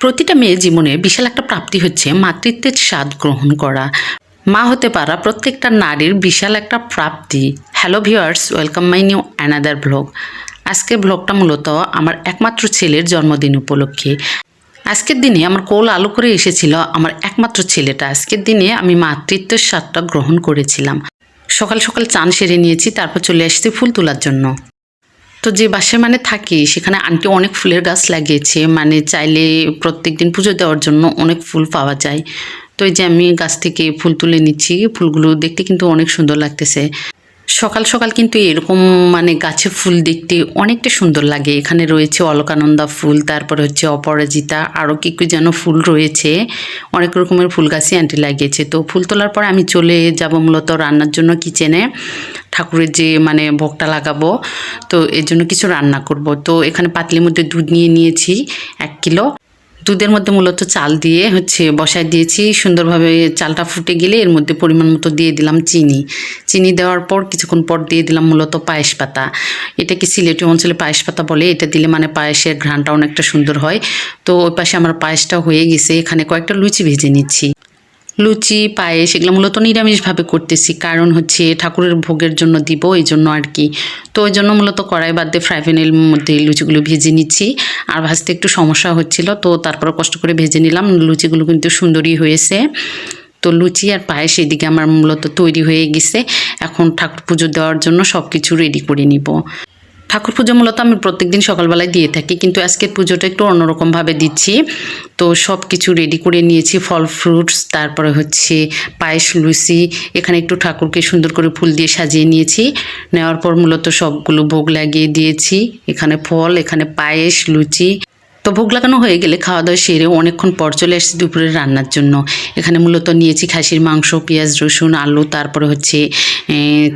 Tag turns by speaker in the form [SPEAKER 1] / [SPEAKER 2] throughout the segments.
[SPEAKER 1] প্রতিটা মেয়ের জীবনে বিশাল একটা প্রাপ্তি হচ্ছে মাতৃত্বের স্বাদ গ্রহণ করা। মা হতে পারা প্রত্যেকটা নারীর বিশাল একটা প্রাপ্তি। Hello viewers, welcome my new another blog. আজকের ব্লগটা মূলত আমার একমাত্র ছেলের জন্মদিন উপলক্ষে। আজকের দিনে আমার কোল আলো করে এসেছিল আমার একমাত্র ছেলেটা। আজকের দিনে আমি মাতৃত্বের স্বাদটা গ্রহণ করেছিলাম। সকাল সকাল চান সেরে নিয়েছি, তারপর চলে আসছি ফুল তোলার জন্য। তো যে বাসায় থাকি সেখানে আন্টি অনেক ফুলের গাছ লাগিয়েছে, চাইলে প্রত্যেক দিন পুজো দেওয়ার জন্য অনেক ফুল পাওয়া যায়। তো এই যে আমি গাছ থেকে ফুল তুলে নিচ্ছি, ফুলগুলো দেখতে কিন্তু অনেক সুন্দর লাগতেছে। সকাল সকাল কিন্তু এরকম গাছে ফুল দেখতে অনেকটা সুন্দর লাগে। এখানে রয়েছে অলকানন্দা ফুল, তারপরে হচ্ছে অপরাজিতা, আরও কি কি যেন ফুল রয়েছে। অনেক রকমের ফুল গাছই আন্টি লাগিয়েছে। তো ফুল তোলার পর আমি চলে যাব মূলত রান্নার জন্য কিচেনে। ঠাকুরের যে ভোগটা লাগাবো, তো এর জন্য কিছু রান্না করব। তো এখানে পাতিলের মধ্যে দুধ নিয়ে নিয়েছি 1 কিলো। দুধের মধ্যে মূলত চাল দিয়ে বসায় দিয়েছি। সুন্দরভাবে চালটা ফুটে গেলে এর মধ্যে পরিমাণ মতো দিয়ে দিলাম চিনি দেওয়ার পর কিছুক্ষণ পর দিয়ে দিলাম মূলত পায়েস পাতা। এটাকে সিলেটি অঞ্চলে পায়েস পাতা বলে। এটা দিলে পায়েসের ঘ্রাণটা অনেকটা সুন্দর হয়। তো ওই পাশে আমার পায়েসটা হয়ে গেছে। এখানে কয়েকটা লুচি ভেজে নিচ্ছি। লুচি পায়েস এগুলো মূলত নিরামিষভাবে করতেছি, কারণ ঠাকুরের ভোগের জন্য দিব, এই জন্য আর কি। তো ওই জন্য মূলত কড়াই বাদ দিয়ে ফ্রাই প্যানের মধ্যে লুচিগুলো ভেজে নিচ্ছি। আর ভাজতে একটু সমস্যা হচ্ছিল, তো তারপর কষ্ট করে ভেজে নিলাম। লুচিগুলো কিন্তু সুন্দরই হয়েছে। তো লুচি আর পায়েস এদিকে আমার মূলত তৈরি হয়ে গেছে। এখন ঠাকুর পুজো দেওয়ার জন্য সব কিছু রেডি করে নিব। ঠাকুর পুজো মূলত আমি প্রত্যেকদিন সকালবেলায় দিয়ে থাকি, কিন্তু আজকের পুজোটা একটু অন্যরকমভাবে দিচ্ছি। তো সব কিছু রেডি করে নিয়েছি, ফল ফ্রুটস, তারপরে পায়েস, লুচি। এখানে একটু ঠাকুরকে সুন্দর করে ফুল দিয়ে সাজিয়ে নিয়েছি। নেওয়ার পর মূলত সবগুলো ভোগ লাগিয়ে দিয়েছি। এখানে ফল, এখানে পায়েস, লুচি। তো ভোগ লাগানো হয়ে গেলে খাওয়া দাওয়া সেরে অনেকক্ষণ পর চলে এসেছি দুপুরের রান্নার জন্য। এখানে মূলত নিয়েছি খাসির মাংস, পেঁয়াজ, রসুন, আলু, তারপরে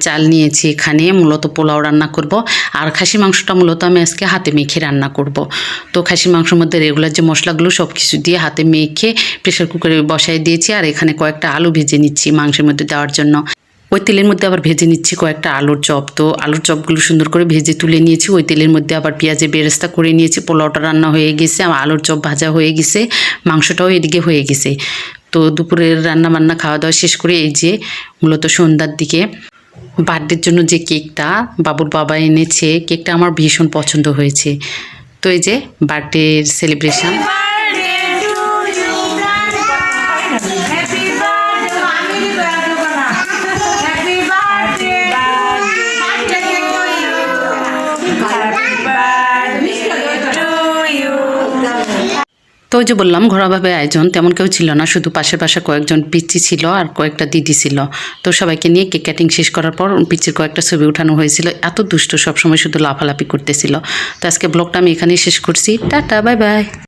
[SPEAKER 1] চাল নিয়েছি। এখানে মূলত পোলাও রান্না করব। আর খাসির মাংসটা মূলত আমি আজকে হাতে মেখে রান্না করব। তো খাসির মাংসের মধ্যে রেগুলার যে মশলাগুলো সব কিছু দিয়ে হাতে মেখে প্রেশার কুকারে বসাই দিয়েছি। আর এখানে কয়েকটা আলু ভেজে নিচ্ছি মাংসের মধ্যে দেওয়ার জন্য। ওই তেলের মধ্যে আবার ভেজে নিচ্ছি কয়েকটা আলুর চপ। তো আলুর চপগুলো সুন্দর করে ভেজে তুলে নিয়েছি। ওই তেলের মধ্যে আবার পেঁয়াজের বেরেস্তা করে নিয়েছি। পোলাওটা রান্না হয়ে গেছে, আমার আলুর চপ ভাজা হয়ে গেছে, মাংসটাও এদিকে হয়ে গেছে। তো দুপুরের রান্না বান্না খাওয়া দাওয়া শেষ করে এই যে মূলত সন্ধ্যার দিকে বার্থডের জন্য যে কেকটা বাবুর বাবা এনেছে, কেকটা আমার ভীষণ পছন্দ হয়েছে। তো এই যে বার্থডের সেলিব্রেশন। তো ওই যে বললাম ঘরোয়াভাবে আয়োজন, তেমন কেউ ছিল না, শুধু পাশের পাশে কয়েকজন পিচ্চি ছিল আর কয়েকটা দিদি ছিল। তো সবাইকে নিয়ে কেক কাটিং শেষ করার পর পিচ্চির কয়েকটা ছবি উঠানো হয়েছিল। এত দুষ্ট, সবসময় শুধু লাফালাফি করতেছিল। তো আজকে ব্লগটা আমি এখানেই শেষ করছি। Tata, bye bye.